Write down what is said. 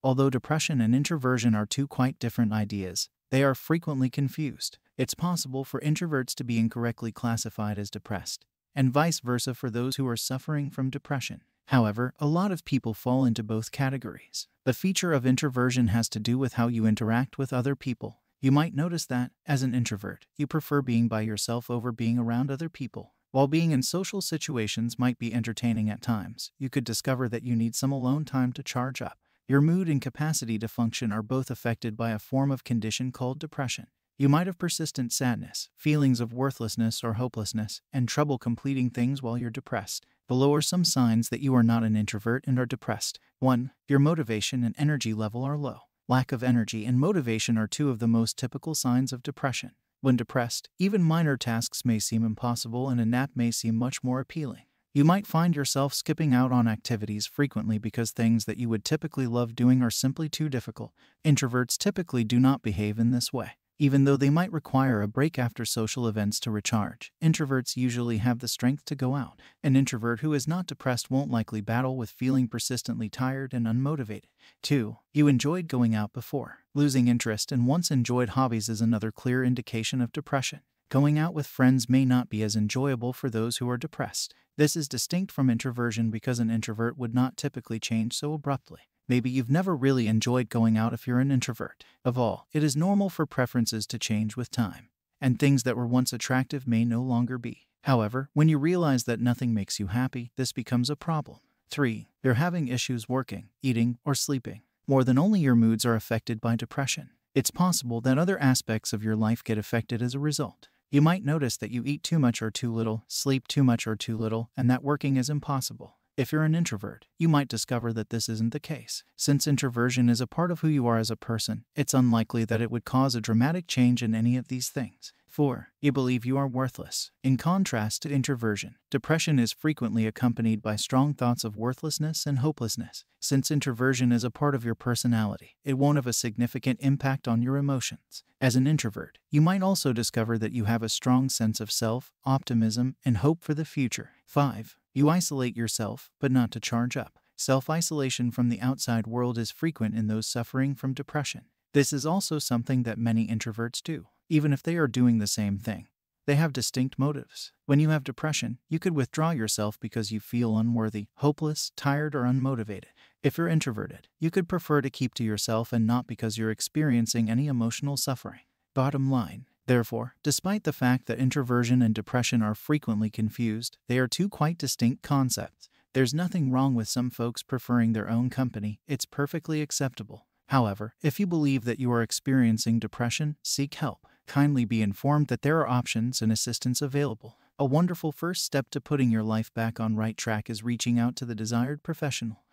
Although depression and introversion are two quite different ideas, they are frequently confused. It's possible for introverts to be incorrectly classified as depressed, and vice versa for those who are suffering from depression. However, a lot of people fall into both categories. The feature of introversion has to do with how you interact with other people. You might notice that, as an introvert, you prefer being by yourself over being around other people. While being in social situations might be entertaining at times, you could discover that you need some alone time to charge up. Your mood and capacity to function are both affected by a form of condition called depression. You might have persistent sadness, feelings of worthlessness or hopelessness, and trouble completing things while you're depressed. Below are some signs that you are not an introvert and are depressed. 1. Your motivation and energy level are low. Lack of energy and motivation are two of the most typical signs of depression. When depressed, even minor tasks may seem impossible and a nap may seem much more appealing. You might find yourself skipping out on activities frequently because things that you would typically love doing are simply too difficult. Introverts typically do not behave in this way. Even though they might require a break after social events to recharge, introverts usually have the strength to go out. An introvert who is not depressed won't likely battle with feeling persistently tired and unmotivated. 2. You enjoyed going out before. Losing interest in once enjoyed hobbies is another clear indication of depression. Going out with friends may not be as enjoyable for those who are depressed. This is distinct from introversion because an introvert would not typically change so abruptly. Maybe you've never really enjoyed going out if you're an introvert. Of all, it is normal for preferences to change with time, and things that were once attractive may no longer be. However, when you realize that nothing makes you happy, this becomes a problem. 3. You're having issues working, eating, or sleeping. More than only your moods are affected by depression. It's possible that other aspects of your life get affected as a result. You might notice that you eat too much or too little, sleep too much or too little, and that working is impossible. If you're an introvert, you might discover that this isn't the case. Since introversion is a part of who you are as a person, it's unlikely that it would cause a dramatic change in any of these things. 4. You believe you are worthless. In contrast to introversion, depression is frequently accompanied by strong thoughts of worthlessness and hopelessness. Since introversion is a part of your personality, it won't have a significant impact on your emotions. As an introvert, you might also discover that you have a strong sense of self, optimism, and hope for the future. 5. You isolate yourself, but not to charge up. Self-isolation from the outside world is frequent in those suffering from depression. This is also something that many introverts do, even if they are doing the same thing. They have distinct motives. When you have depression, you could withdraw yourself because you feel unworthy, hopeless, tired, or unmotivated. If you're introverted, you could prefer to keep to yourself and not because you're experiencing any emotional suffering. Bottom line. Therefore, despite the fact that introversion and depression are frequently confused, they are two quite distinct concepts. There's nothing wrong with some folks preferring their own company. It's perfectly acceptable. However, if you believe that you are experiencing depression, seek help. Kindly be informed that there are options and assistance available. A wonderful first step to putting your life back on right track is reaching out to the desired professional.